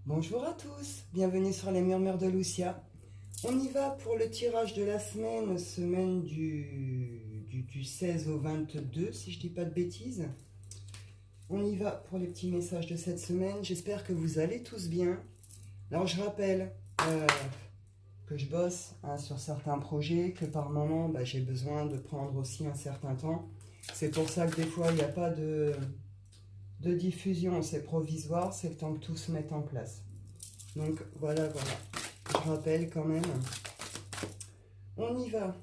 Bonjour à tous, bienvenue sur les murmures de Lucia. On y va pour le tirage de la semaine du 16 au 22, si je dis pas de bêtises. On y va pour les petits messages de cette semaine. J'espère que vous allez tous bien. Alors je rappelle que je bosse sur certains projets, que par moment j'ai besoin de prendre aussi un certain temps. C'est pour ça que des fois il n'y a pas de diffusion, c'est provisoire, c'est le temps que tout se mette en place. Donc voilà. Je rappelle quand même. On y va.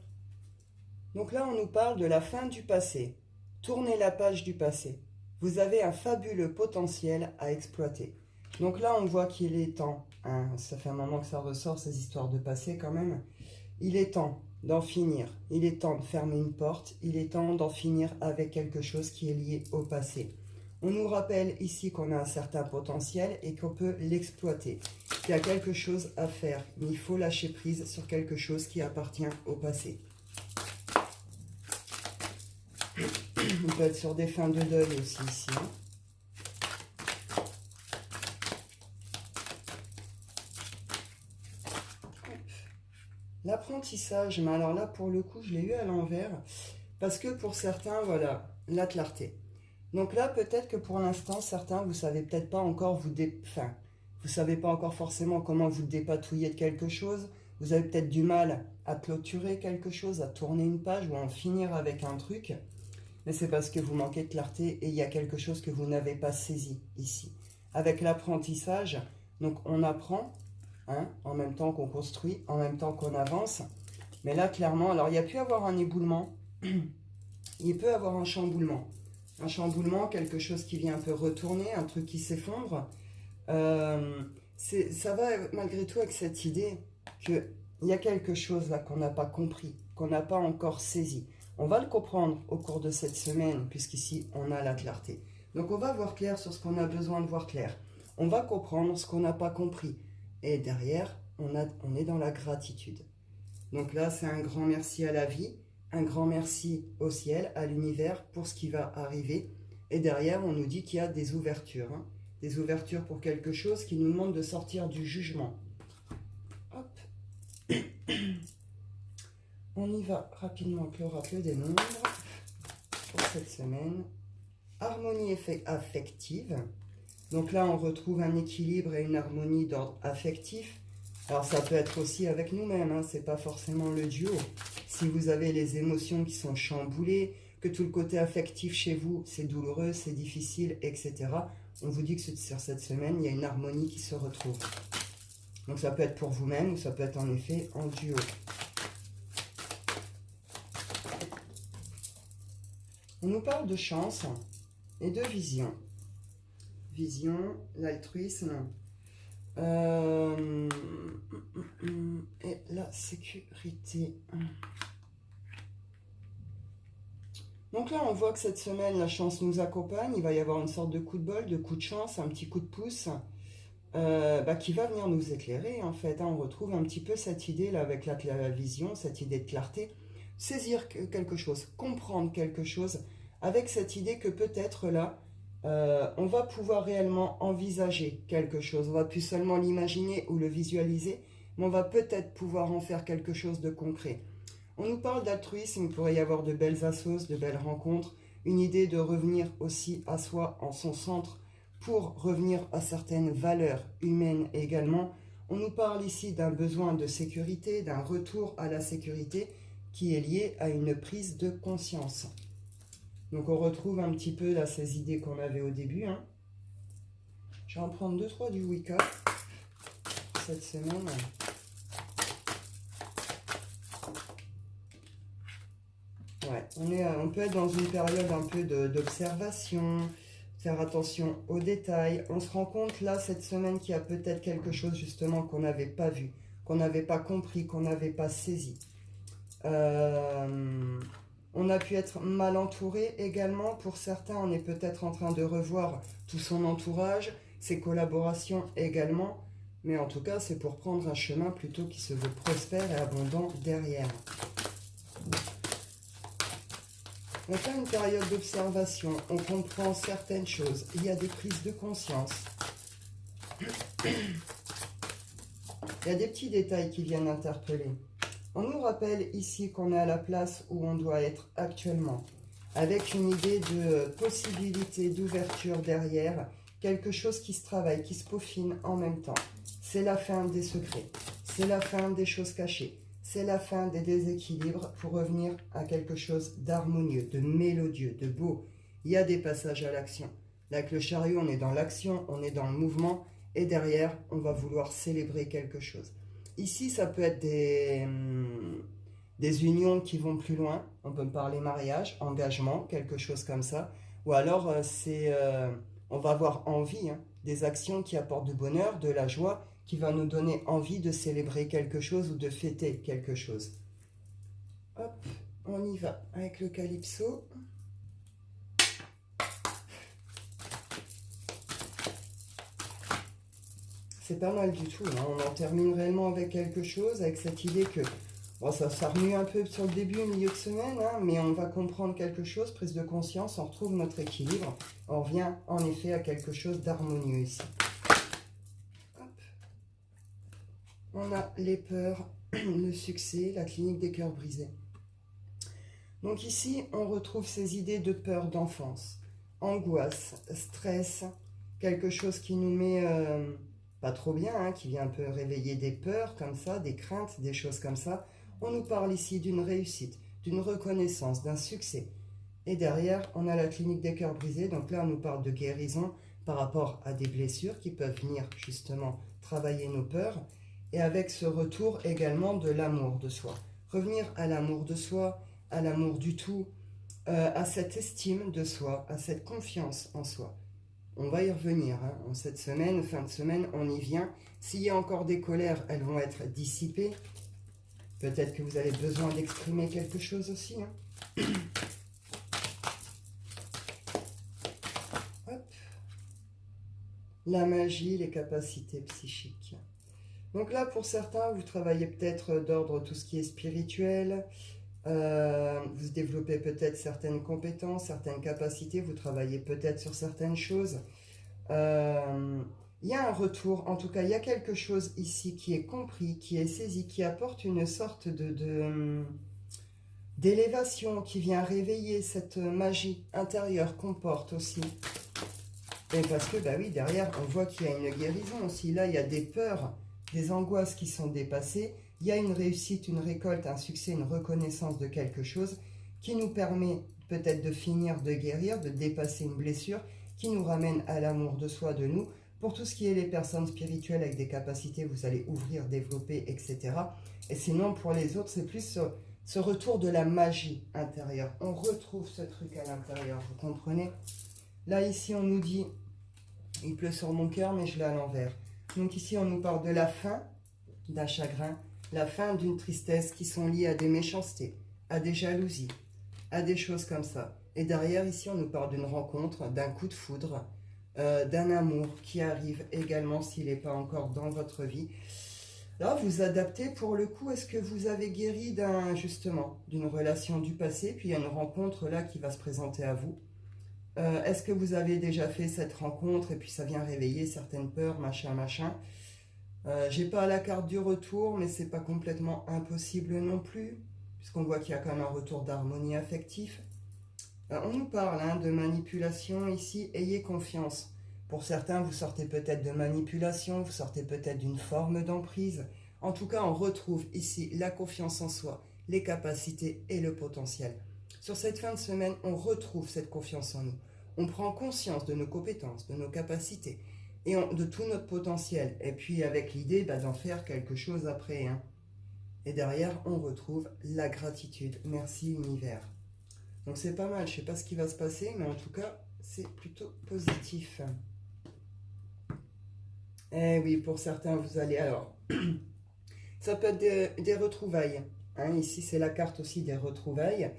Donc là, on nous parle de la fin du passé. Tournez la page du passé. Vous avez un fabuleux potentiel à exploiter. Donc là, on voit qu'il est temps, ça fait un moment que ça ressort, ces histoires de passé quand même. Il est temps d'en finir. Il est temps de fermer une porte. Il est temps d'en finir avec quelque chose qui est lié au passé. On nous rappelle ici qu'on a un certain potentiel et qu'on peut l'exploiter. Il y a quelque chose à faire. Il faut lâcher prise sur quelque chose qui appartient au passé. On peut être sur des fins de deuil aussi ici. L'apprentissage, mais alors là pour le coup je l'ai eu à l'envers. Parce que pour certains, voilà, la clarté. Donc là, peut-être que pour l'instant, certains, vous ne savez peut-être pas encore vous savez pas encore forcément comment vous dépatouiller de quelque chose. Vous avez peut-être du mal à clôturer quelque chose, à tourner une page ou à en finir avec un truc. Mais c'est parce que vous manquez de clarté et il y a quelque chose que vous n'avez pas saisi ici. Avec l'apprentissage, donc on apprend, en même temps qu'on construit, en même temps qu'on avance. Mais là, clairement, alors il y a pu avoir un éboulement, il peut y avoir un chamboulement. Un chamboulement, quelque chose qui vient un peu retourner, un truc qui s'effondre. Ça va malgré tout avec cette idée qu'il y a quelque chose là qu'on n'a pas compris, qu'on n'a pas encore saisi. On va le comprendre au cours de cette semaine, puisqu'ici on a la clarté. Donc on va voir clair sur ce qu'on a besoin de voir clair. On va comprendre ce qu'on n'a pas compris. Et derrière, on est dans la gratitude. Donc là, c'est un grand merci à la vie. Un grand merci au ciel, à l'univers, pour ce qui va arriver. Et derrière, on nous dit qu'il y a des ouvertures. Des ouvertures pour quelque chose qui nous demande de sortir du jugement. Hop. On y va rapidement avec l'oracle des nombres pour cette semaine. Harmonie affective. Donc là, on retrouve un équilibre et une harmonie d'ordre affectif. Alors ça peut être aussi avec nous-mêmes, c'est pas forcément le duo. Si vous avez les émotions qui sont chamboulées, que tout le côté affectif chez vous, c'est douloureux, c'est difficile, etc. On vous dit que sur cette semaine, il y a une harmonie qui se retrouve. Donc ça peut être pour vous-même ou ça peut être en effet en duo. On nous parle de chance et de vision. Vision, l'altruisme. Et la sécurité. Donc là, on voit que cette semaine, la chance nous accompagne. Il va y avoir une sorte de coup de bol, de coup de chance, un petit coup de pouce qui va venir nous éclairer, en fait. On retrouve un petit peu cette idée-là avec la vision, cette idée de clarté. Saisir quelque chose, comprendre quelque chose, avec cette idée que peut-être là, on va pouvoir réellement envisager quelque chose. On va plus seulement l'imaginer ou le visualiser, mais on va peut-être pouvoir en faire quelque chose de concret. On nous parle d'altruisme, il pourrait y avoir de belles assos, de belles rencontres, une idée de revenir aussi à soi en son centre pour revenir à certaines valeurs humaines également. On nous parle ici d'un besoin de sécurité, d'un retour à la sécurité qui est lié à une prise de conscience. Donc on retrouve un petit peu là ces idées qu'on avait au début. Je vais en prendre 2-3 du Wicca cette semaine. Ouais, on peut être dans une période un peu d'observation, faire attention aux détails. On se rend compte là cette semaine qu'il y a peut-être quelque chose justement qu'on n'avait pas vu, qu'on n'avait pas compris, qu'on n'avait pas saisi. On a pu être mal entouré également. Pour certains, on est peut-être en train de revoir tout son entourage, ses collaborations également. Mais en tout cas, c'est pour prendre un chemin plutôt qui se veut prospère et abondant derrière. On fait une période d'observation, on comprend certaines choses, il y a des prises de conscience. Il y a des petits détails qui viennent interpeller. On nous rappelle ici qu'on est à la place où on doit être actuellement, avec une idée de possibilité d'ouverture derrière, quelque chose qui se travaille, qui se peaufine en même temps. C'est la fin des secrets, c'est la fin des choses cachées, c'est la fin des déséquilibres pour revenir à quelque chose d'harmonieux, de mélodieux, de beau. Il y a des passages à l'action. Là, avec le chariot, on est dans l'action, on est dans le mouvement, et derrière, on va vouloir célébrer quelque chose. Ici, ça peut être des unions qui vont plus loin. On peut parler mariage, engagement, quelque chose comme ça. Ou alors, on va avoir envie, hein, des actions qui apportent du bonheur, de la joie, qui va nous donner envie de célébrer quelque chose ou de fêter quelque chose. Hop, on y va avec le calypso. C'est pas mal du tout, hein. On en termine réellement avec quelque chose, avec cette idée que bon, ça remue un peu sur le début, milieu de semaine, hein, mais on va comprendre quelque chose, prise de conscience, on retrouve notre équilibre. On revient en effet à quelque chose d'harmonieux ici. Hop. On a les peurs, le succès, la clinique des cœurs brisés. Donc ici, on retrouve ces idées de peur d'enfance, angoisse, stress, quelque chose qui nous met pas trop bien, hein, qui vient un peu réveiller des peurs comme ça, des craintes, des choses comme ça. On nous parle ici d'une réussite, d'une reconnaissance, d'un succès. Et derrière, on a la clinique des cœurs brisés. Donc là, on nous parle de guérison par rapport à des blessures qui peuvent venir justement travailler nos peurs. Et avec ce retour également de l'amour de soi. Revenir à l'amour de soi, à l'amour du tout, à cette estime de soi, à cette confiance en soi. On va y revenir, hein. En cette semaine, fin de semaine, on y vient. S'il y a encore des colères, elles vont être dissipées. Peut-être que vous avez besoin d'exprimer quelque chose aussi, hein. Hop. La magie, les capacités psychiques. Donc là, pour certains, vous travaillez peut-être d'ordre tout ce qui est spirituel. Vous développez peut-être certaines compétences, certaines capacités, vous travaillez peut-être sur certaines choses. Il y a un retour, en tout cas, il y a quelque chose ici qui est compris, qui est saisi, qui apporte une sorte d'élévation, qui vient réveiller cette magie intérieure qu'on porte aussi. Et parce que, bah oui, derrière, on voit qu'il y a une guérison aussi. Là, il y a des peurs, des angoisses qui sont dépassées. Il y a une réussite, une récolte, un succès, une reconnaissance de quelque chose qui nous permet peut-être de finir, de guérir, de dépasser une blessure, qui nous ramène à l'amour de soi, de nous. Pour tout ce qui est les personnes spirituelles avec des capacités, vous allez ouvrir, développer, etc. Et sinon, pour les autres, c'est plus ce retour de la magie intérieure. On retrouve ce truc à l'intérieur, vous comprenez? Là, ici, on nous dit, il pleut sur mon cœur, mais je l'ai à l'envers. Donc ici, on nous parle de la fin d'un chagrin, la fin d'une tristesse qui sont liées à des méchancetés, à des jalousies, à des choses comme ça. Et derrière, ici, on nous parle d'une rencontre, d'un coup de foudre, d'un amour qui arrive également s'il n'est pas encore dans votre vie. Là, vous adaptez pour le coup. Est-ce que vous avez guéri justement d'une relation du passé, puis il y a une rencontre là qui va se présenter à vous? Est-ce que vous avez déjà fait cette rencontre et puis ça vient réveiller certaines peurs, machin, machin? J'ai pas la carte du retour, mais c'est pas complètement impossible non plus, puisqu'on voit qu'il y a quand même un retour d'harmonie affective. On nous parle, hein, de manipulation ici, ayez confiance. Pour certains, vous sortez peut-être de manipulation, vous sortez peut-être d'une forme d'emprise. En tout cas, on retrouve ici la confiance en soi, les capacités et le potentiel. Sur cette fin de semaine, on retrouve cette confiance en nous. On prend conscience de nos compétences, de nos capacités et de tout notre potentiel. Et puis avec l'idée d'en faire quelque chose après, hein. Et derrière, on retrouve la gratitude. Merci univers. Donc c'est pas mal, je sais pas ce qui va se passer, mais en tout cas, c'est plutôt positif. Eh oui, pour certains, vous allez... Alors, ça peut être des retrouvailles. Hein, ici, c'est la carte aussi des retrouvailles.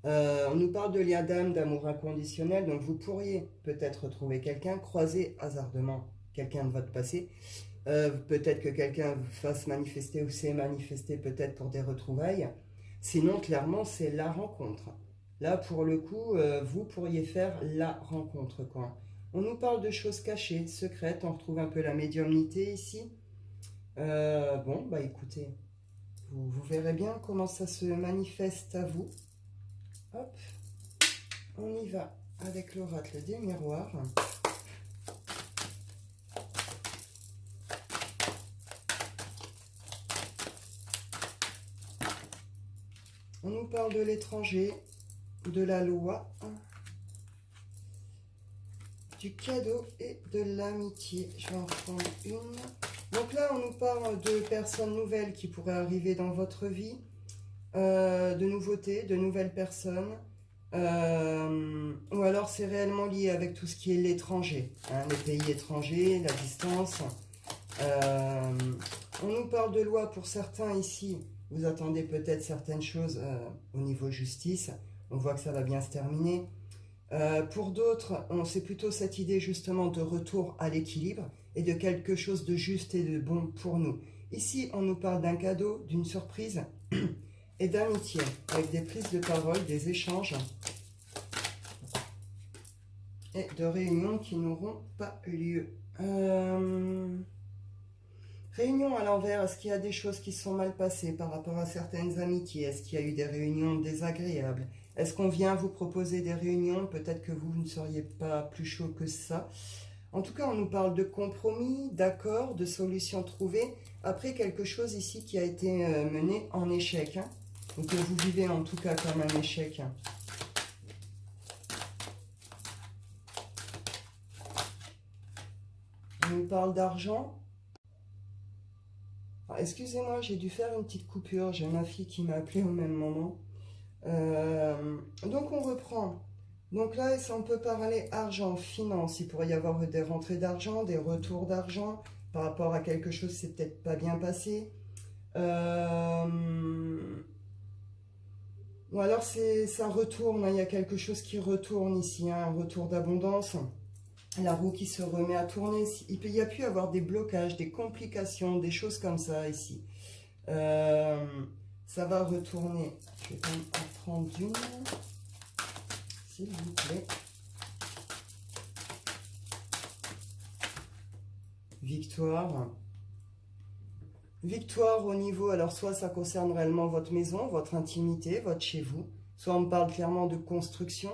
On nous parle de lien d'âme, d'amour inconditionnel. Donc, vous pourriez peut-être retrouver quelqu'un, croiser hasardement quelqu'un de votre passé. Peut-être que quelqu'un vous fasse manifester ou s'est manifesté peut-être pour des retrouvailles. Sinon, clairement, c'est la rencontre. Là, pour le coup, vous pourriez faire la rencontre, quoi. On nous parle de choses cachées, secrètes. On retrouve un peu la médiumnité ici. Bon, bah écoutez, vous verrez bien comment ça se manifeste à vous. Hop, on y va avec l'oracle des miroirs. On nous parle de l'étranger, de la loi, du cadeau et de l'amitié. Je vais en prendre une. Donc là, on nous parle de personnes nouvelles qui pourraient arriver dans votre vie, de nouveautés, de nouvelles personnes, ou alors c'est réellement lié avec tout ce qui est l'étranger, hein, les pays étrangers, la distance. On nous parle de loi pour certains ici. Vous attendez peut-être certaines choses au niveau justice. On voit que ça va bien se terminer. Pour d'autres, c'est plutôt cette idée justement de retour à l'équilibre et de quelque chose de juste et de bon pour nous. Ici, on nous parle d'un cadeau, d'une surprise et d'amitié, avec des prises de parole, des échanges et de réunions qui n'auront pas lieu. Réunion à l'envers, est-ce qu'il y a des choses qui sont mal passées par rapport à certaines amitiés? Est-ce qu'il y a eu des réunions désagréables? Est-ce qu'on vient vous proposer des réunions? Peut-être que vous ne seriez pas plus chaud que ça. En tout cas, on nous parle de compromis, d'accords, de solutions trouvées, après quelque chose ici qui a été mené en échec, hein, ou que vous vivez en tout cas comme un échec. On nous parle d'argent. Excusez-moi, j'ai dû faire une petite coupure, j'ai ma fille qui m'a appelé au même moment. Donc on reprend. Donc là, on peut parler argent, finance. Il pourrait y avoir des rentrées d'argent, des retours d'argent par rapport à quelque chose qui s'est peut-être pas bien passé. Ou alors ça retourne, hein, il y a quelque chose qui retourne ici, hein, un retour d'abondance. La roue qui se remet à tourner. Il y a pu y avoir des blocages, des complications, des choses comme ça ici. Ça va retourner. Je vais quand même en prendre une, s'il vous plaît. Victoire. Victoire au niveau, alors soit ça concerne réellement votre maison, votre intimité, votre chez vous, soit on parle clairement de construction.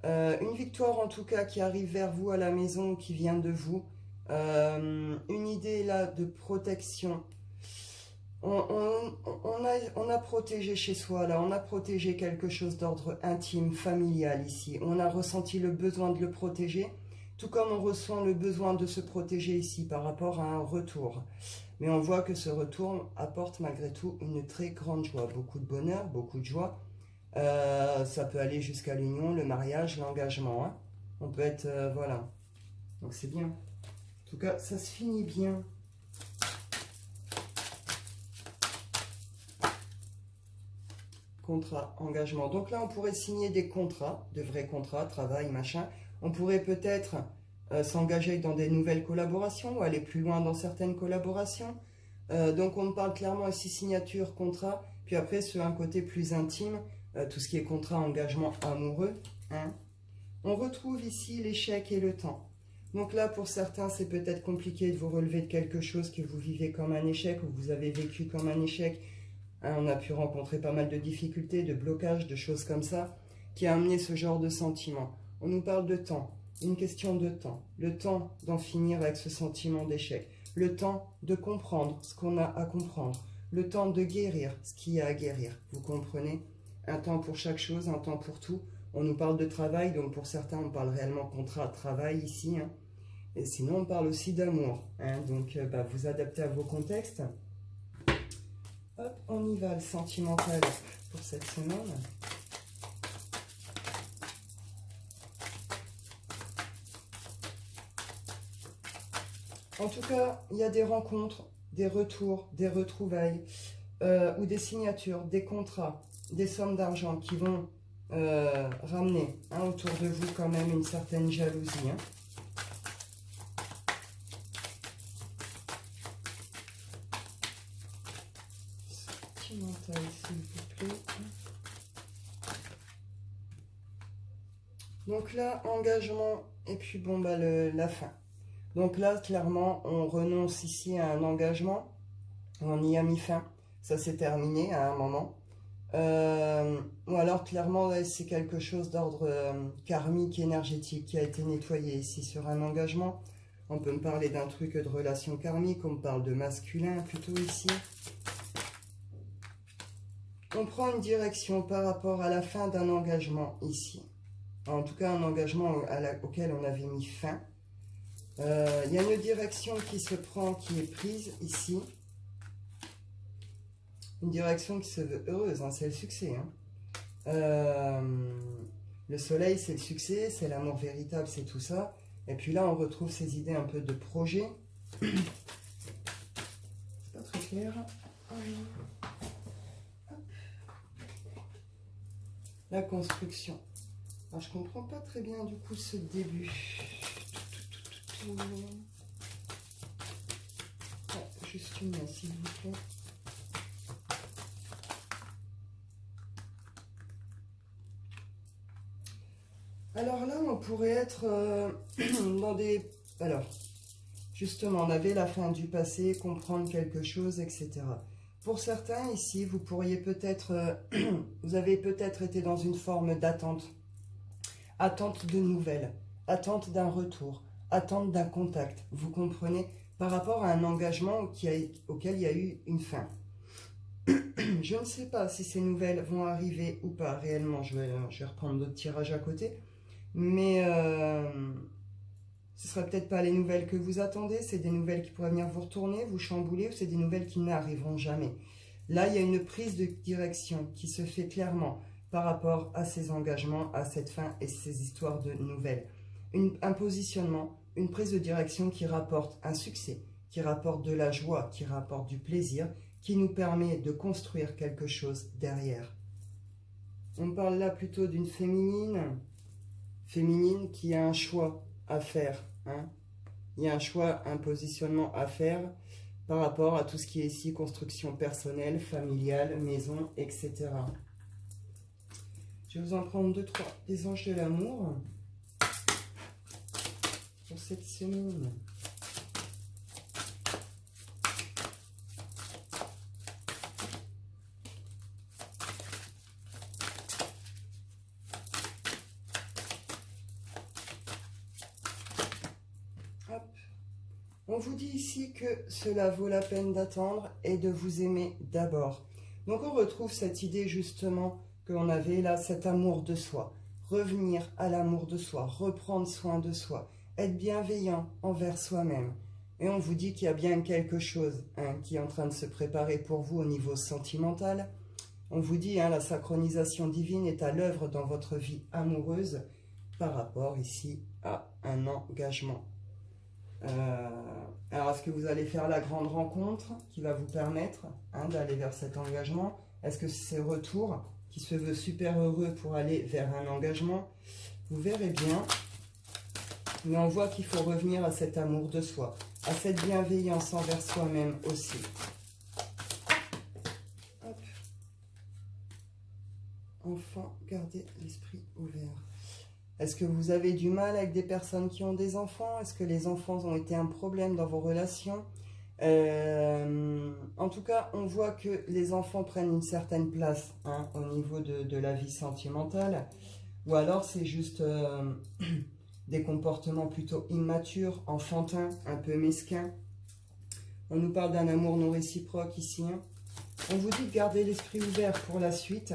Une victoire en tout cas qui arrive vers vous à la maison, qui vient de vous. Une idée là de protection. On a protégé chez soi, là, on a protégé quelque chose d'ordre intime, familial ici. On a ressenti le besoin de le protéger, tout comme on ressent le besoin de se protéger ici par rapport à un retour. Mais on voit que ce retour apporte malgré tout une très grande joie, beaucoup de bonheur, beaucoup de joie. Ça peut aller jusqu'à l'union, le mariage, l'engagement. Hein. On peut être... voilà. Donc c'est bien. En tout cas, ça se finit bien. Contrat, engagement. Donc là, on pourrait signer des contrats, de vrais contrats, travail, machin. On pourrait peut-être s'engager dans des nouvelles collaborations ou aller plus loin dans certaines collaborations. Donc on parle clairement ici signature, contrat. Puis après, sur un côté plus intime, tout ce qui est contrat, engagement amoureux. Hein. On retrouve ici l'échec et le temps. Donc là, pour certains, c'est peut-être compliqué de vous relever de quelque chose que vous vivez comme un échec ou que vous avez vécu comme un échec. Hein, on a pu rencontrer pas mal de difficultés, de blocages, de choses comme ça, qui a amené ce genre de sentiment. On nous parle de temps, une question de temps. Le temps d'en finir avec ce sentiment d'échec. Le temps de comprendre ce qu'on a à comprendre. Le temps de guérir ce qu'il y a à guérir. Vous comprenez? Un temps pour chaque chose, un temps pour tout. On nous parle de travail, donc pour certains, on parle réellement contrat travail ici. Hein. Et sinon, on parle aussi d'amour. Hein. Donc, vous adaptez à vos contextes. Hop, on y va, le sentimental pour cette semaine. En tout cas, il y a des rencontres, des retours, des retrouvailles, ou des signatures, des contrats, des sommes d'argent qui vont ramener autour de vous quand même une certaine jalousie. Hein. Sentimental, s'il vous plaît. Donc là, engagement Et puis bon, bah, la fin. Donc là, clairement, on renonce ici à un engagement. On y a mis fin. Ça s'est terminé à un moment. Ou alors, clairement, ouais, c'est quelque chose d'ordre karmique, énergétique qui a été nettoyé ici sur un engagement. On peut me parler d'un truc de relation karmique. On me parle de masculin plutôt ici. On prend une direction par rapport à la fin d'un engagement ici. En tout cas, un engagement auquel on avait mis fin. Il y a une direction qui se prend, qui est prise ici. Une direction qui se veut heureuse, hein, c'est le succès. Hein. Le soleil, c'est le succès, c'est l'amour véritable, c'est tout ça. Et puis là, on retrouve ces idées un peu de projet. C'est pas très clair. La construction. Alors, je comprends pas très bien du coup ce début. Juste une main, s'il vous plaît. Alors là, on pourrait être dans des... Alors, justement, on avait la fin du passé, comprendre quelque chose, etc. Pour certains, ici, vous pourriez peut-être... vous avez peut-être été dans une forme d'attente. Attente de nouvelles, attente d'un retour, attente d'un contact. Vous comprenez? Par rapport à un engagement auquel il y a eu une fin. Je ne sais pas si ces nouvelles vont arriver ou pas réellement. Je vais reprendre d'autres tirages à côté. Mais ce ne sera peut-être pas les nouvelles que vous attendez. C'est des nouvelles qui pourraient venir vous retourner, vous chambouler. Ou c'est des nouvelles qui n'arriveront jamais. Là, il y a une prise de direction qui se fait clairement par rapport à ces engagements, à cette fin et ces histoires de nouvelles. Un positionnement, une prise de direction qui rapporte un succès, qui rapporte de la joie, qui rapporte du plaisir, qui nous permet de construire quelque chose derrière. On parle là plutôt d'une féminine qui a un choix à faire. Hein. Il y a un choix, un positionnement à faire par rapport à tout ce qui est ici, construction personnelle, familiale, maison, etc. Je vais vous en prendre 2, 3 des anges de l'amour pour cette semaine. Hop. On vous dit ici que cela vaut la peine d'attendre et de vous aimer d'abord. Donc on retrouve cette idée justement qu'on avait là, cet amour de soi. Revenir à l'amour de soi, reprendre soin de soi, être bienveillant envers soi-même. Et on vous dit qu'il y a bien quelque chose qui est en train de se préparer pour vous au niveau sentimental. On vous dit la synchronisation divine est à l'œuvre dans votre vie amoureuse par rapport ici à un engagement. Alors, est-ce que vous allez faire la grande rencontre qui va vous permettre d'aller vers cet engagement? Est-ce que c'est ce retour qui se veut super heureux pour aller vers un engagement? Vous verrez bien. Mais on voit qu'il faut revenir à cet amour de soi, à cette bienveillance envers soi-même aussi. Hop. Enfin, gardez l'esprit ouvert. Est-ce que vous avez du mal avec des personnes qui ont des enfants? Est-ce que les enfants ont été un problème dans vos relations? En tout cas, on voit que les enfants prennent une certaine place au niveau de la vie sentimentale. Ou alors c'est juste des comportements plutôt immatures, enfantins, un peu mesquins. On nous parle d'un amour non réciproque ici. On vous dit de garder l'esprit ouvert pour la suite.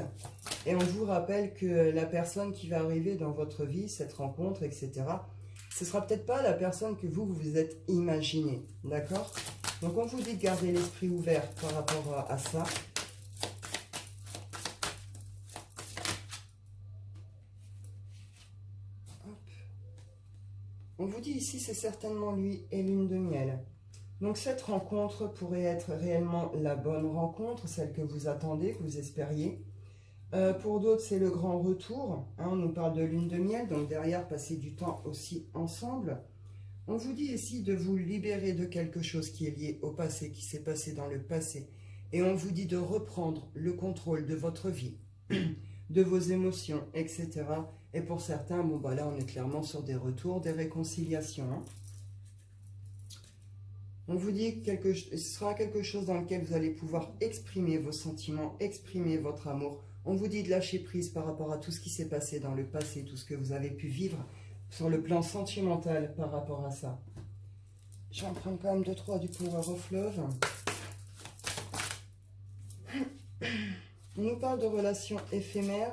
Et on vous rappelle que la personne qui va arriver dans votre vie, cette rencontre, etc., ce ne sera peut-être pas la personne que vous vous êtes imaginé. D'accord? Donc on vous dit de garder l'esprit ouvert par rapport à ça. Hop. On vous dit ici, c'est certainement lui et lune de miel. Donc cette rencontre pourrait être réellement la bonne rencontre, celle que vous attendez, que vous espériez. Pour d'autres, c'est le grand retour. On nous parle de lune de miel, donc derrière, passer du temps aussi ensemble. On vous dit ici de vous libérer de quelque chose qui est lié au passé, qui s'est passé dans le passé. Et on vous dit de reprendre le contrôle de votre vie, de vos émotions, etc. Et pour certains, bon, bah là, on est clairement sur des retours, des réconciliations. Hein. On vous dit que ce sera quelque chose dans lequel vous allez pouvoir exprimer vos sentiments, exprimer votre amour. On vous dit de lâcher prise par rapport à tout ce qui s'est passé dans le passé, tout ce que vous avez pu vivre sur le plan sentimental par rapport à ça. Je vais en prendre quand même 2-3 du Power of Love. On nous parle de relations éphémères.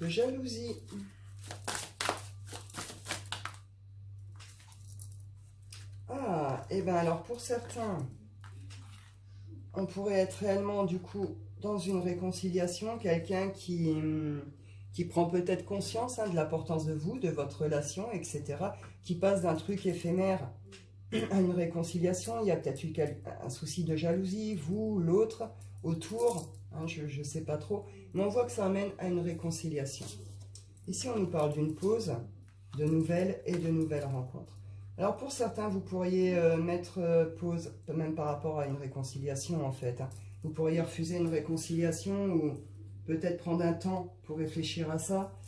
De jalousie. Ah, et bien alors pour certains, on pourrait être réellement du coup dans une réconciliation, quelqu'un qui prend peut-être conscience de l'importance de vous, de votre relation, etc. Qui passe d'un truc éphémère à une réconciliation. Il y a peut-être eu un souci de jalousie, vous, l'autre, autour, hein, je ne sais pas trop. Mais on voit que ça amène à une réconciliation. Ici, on nous parle d'une pause, de nouvelles et de nouvelles rencontres. Alors pour certains, vous pourriez mettre pause, même par rapport à une réconciliation en fait. Hein. Vous pourriez refuser une réconciliation ou peut-être prendre un temps pour réfléchir à ça.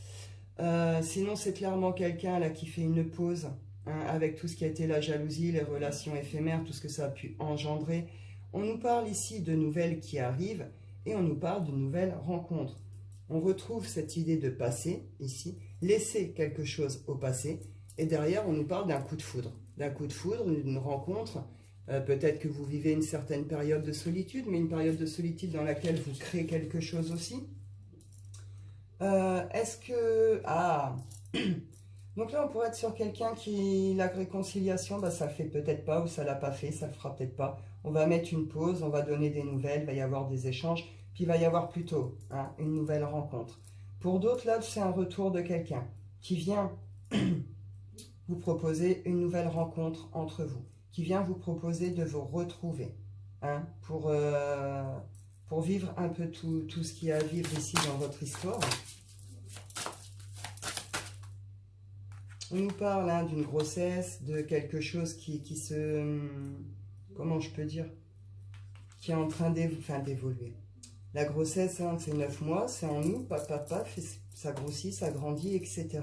Sinon, c'est clairement quelqu'un là qui fait une pause hein, avec tout ce qui a été la jalousie, les relations éphémères, tout ce que ça a pu engendrer. On nous parle ici de nouvelles qui arrivent et on nous parle de nouvelles rencontres. On retrouve cette idée de passé ici, laisser quelque chose au passé. Et derrière, on nous parle d'un coup de foudre. D'un coup de foudre, d'une rencontre. Peut-être que vous vivez une certaine période de solitude, mais une période de solitude dans laquelle vous créez quelque chose aussi. Est-ce que... Ah donc là, on pourrait être sur quelqu'un qui... La réconciliation, bah, ça le fait peut-être pas, ou ça l'a pas fait, ça le fera peut-être pas. On va mettre une pause, on va donner des nouvelles, il va y avoir des échanges, puis il va y avoir plutôt hein, une nouvelle rencontre. Pour d'autres, là, c'est un retour de quelqu'un qui vient... vous proposer une nouvelle rencontre entre vous, qui vient vous proposer de vous retrouver, hein, pour vivre un peu tout ce qu'il y a à vivre ici dans votre histoire. On nous parle hein, d'une grossesse, de quelque chose qui se... Comment je peux dire? Qui est en train d'évoluer. La grossesse, hein, c'est 9 mois, c'est en nous, papa, ça grossit, ça grandit, etc.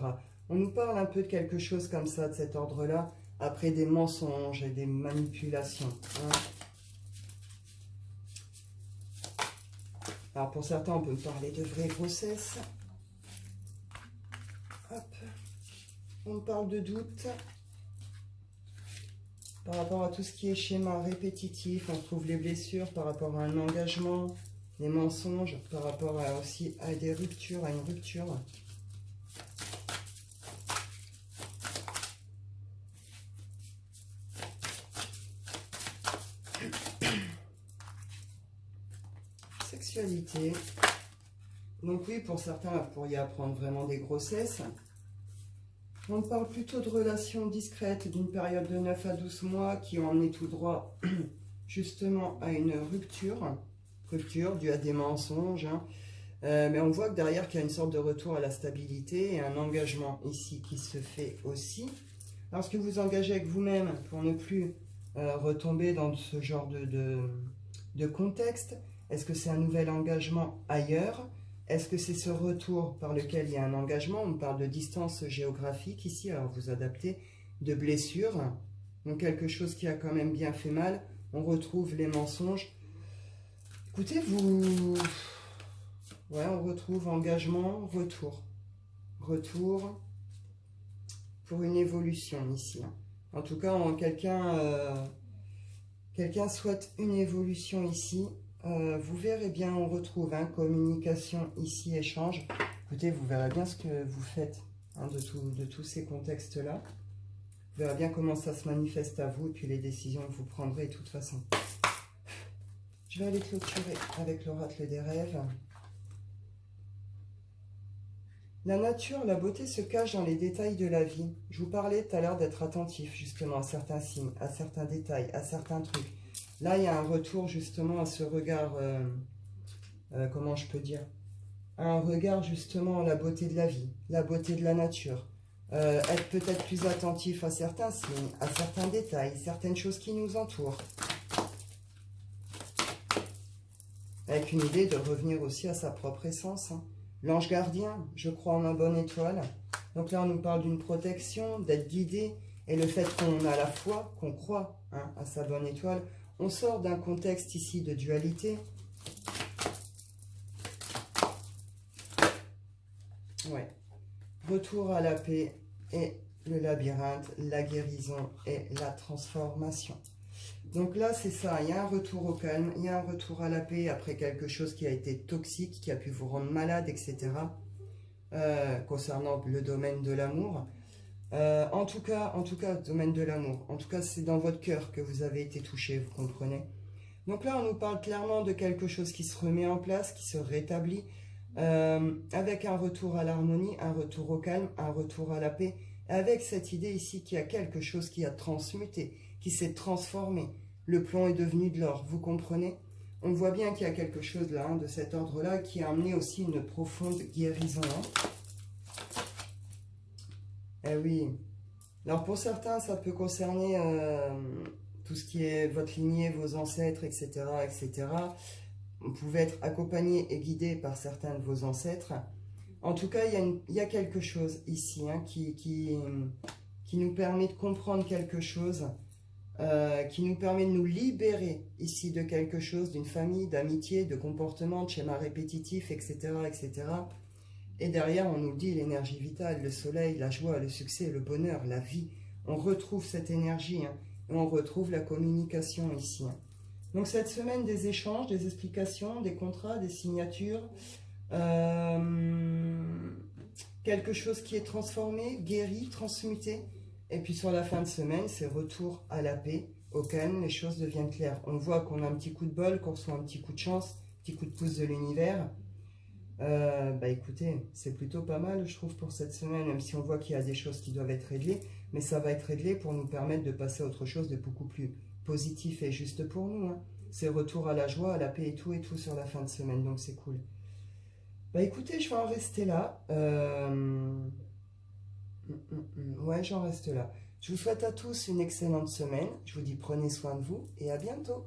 On nous parle un peu de quelque chose comme ça, de cet ordre-là, après des mensonges et des manipulations. Hein. Alors pour certains, on peut parler de vraie grossesse. Hop. On parle de doute. Par rapport à tout ce qui est schéma répétitif, on trouve les blessures par rapport à un engagement, les mensonges, par rapport aussi à des ruptures, à une rupture. Sexualité. Donc oui, pour certains, vous pourriez apprendre vraiment des grossesses. On parle plutôt de relations discrètes, d'une période de 9 à 12 mois qui ont emmené tout droit justement à une rupture due à des mensonges. Hein. Mais on voit que derrière, qu'il y a une sorte de retour à la stabilité et un engagement ici qui se fait aussi. Lorsque vous engagez avec vous-même pour ne plus retomber dans ce genre de contexte, est-ce que c'est un nouvel engagement ailleurs ? Est-ce que c'est ce retour par lequel il y a un engagement? On parle de distance géographique ici, alors vous adaptez, de blessures, donc quelque chose qui a quand même bien fait mal. On retrouve les mensonges. Écoutez, ouais, on retrouve engagement, retour. Retour pour une évolution ici. En tout cas, quelqu'un souhaite une évolution ici. Vous verrez bien, on retrouve hein, communication ici, échange. Écoutez, vous verrez bien ce que vous faites hein, de tous ces contextes-là. Vous verrez bien comment ça se manifeste à vous et puis les décisions que vous prendrez de toute façon. Je vais aller clôturer avec l'oracle des rêves. La nature, la beauté se cache dans les détails de la vie. Je vous parlais tout à l'heure d'être attentif justement à certains signes, à certains détails, à certains trucs. Là, il y a un retour justement à ce regard, comment je peux dire, un regard justement à la beauté de la vie, la beauté de la nature. Être peut-être plus attentif à certains signes, à certains détails, certaines choses qui nous entourent. avec une idée de revenir aussi à sa propre essence. Hein. L'ange gardien, je crois en ma bonne étoile. Donc là, on nous parle d'une protection, d'être guidé, et le fait qu'on a la foi, qu'on croit hein, à sa bonne étoile. On sort d'un contexte ici de dualité. Ouais. Retour à la paix et le labyrinthe, la guérison et la transformation. Donc là, c'est ça, il y a un retour au calme, il y a un retour à la paix après quelque chose qui a été toxique, qui a pu vous rendre malade, etc. Concernant le domaine de l'amour. En tout cas, domaine de l'amour. En tout cas, c'est dans votre cœur que vous avez été touché, vous comprenez. Donc là, on nous parle clairement de quelque chose qui se remet en place, qui se rétablit, avec un retour à l'harmonie, un retour au calme, un retour à la paix, avec cette idée ici qu'il y a quelque chose qui a transmuté, qui s'est transformé. Le plomb est devenu de l'or, vous comprenez? On voit bien qu'il y a quelque chose là, hein, de cet ordre-là, qui a amené aussi une profonde guérison. Hein. Eh oui. Alors pour certains, ça peut concerner tout ce qui est votre lignée, vos ancêtres, etc., etc. Vous pouvez être accompagné et guidé par certains de vos ancêtres. En tout cas, il y a quelque chose ici hein, qui nous permet de comprendre quelque chose, qui nous permet de nous libérer ici de quelque chose, d'une famille, d'amitié, de comportement, de schémas répétitifs, etc., etc. Et derrière, on nous dit l'énergie vitale, le soleil, la joie, le succès, le bonheur, la vie. On retrouve cette énergie hein, et on retrouve la communication ici. Hein. Donc cette semaine, des échanges, des explications, des contrats, des signatures, quelque chose qui est transformé, guéri, transmuté. Et puis sur la fin de semaine, c'est retour à la paix, au calme, les choses deviennent claires. On voit qu'on a un petit coup de bol, qu'on reçoit un petit coup de chance, un petit coup de pouce de l'univers. Bah écoutez, c'est plutôt pas mal je trouve pour cette semaine, même si on voit qu'il y a des choses qui doivent être réglées, mais ça va être réglé pour nous permettre de passer à autre chose de beaucoup plus positif et juste pour nous. Hein. C'est retour à la joie, à la paix et tout sur la fin de semaine, donc c'est cool. Bah écoutez, je vais en rester là. Ouais, j'en reste là. Je vous souhaite à tous une excellente semaine. Je vous dis prenez soin de vous et à bientôt.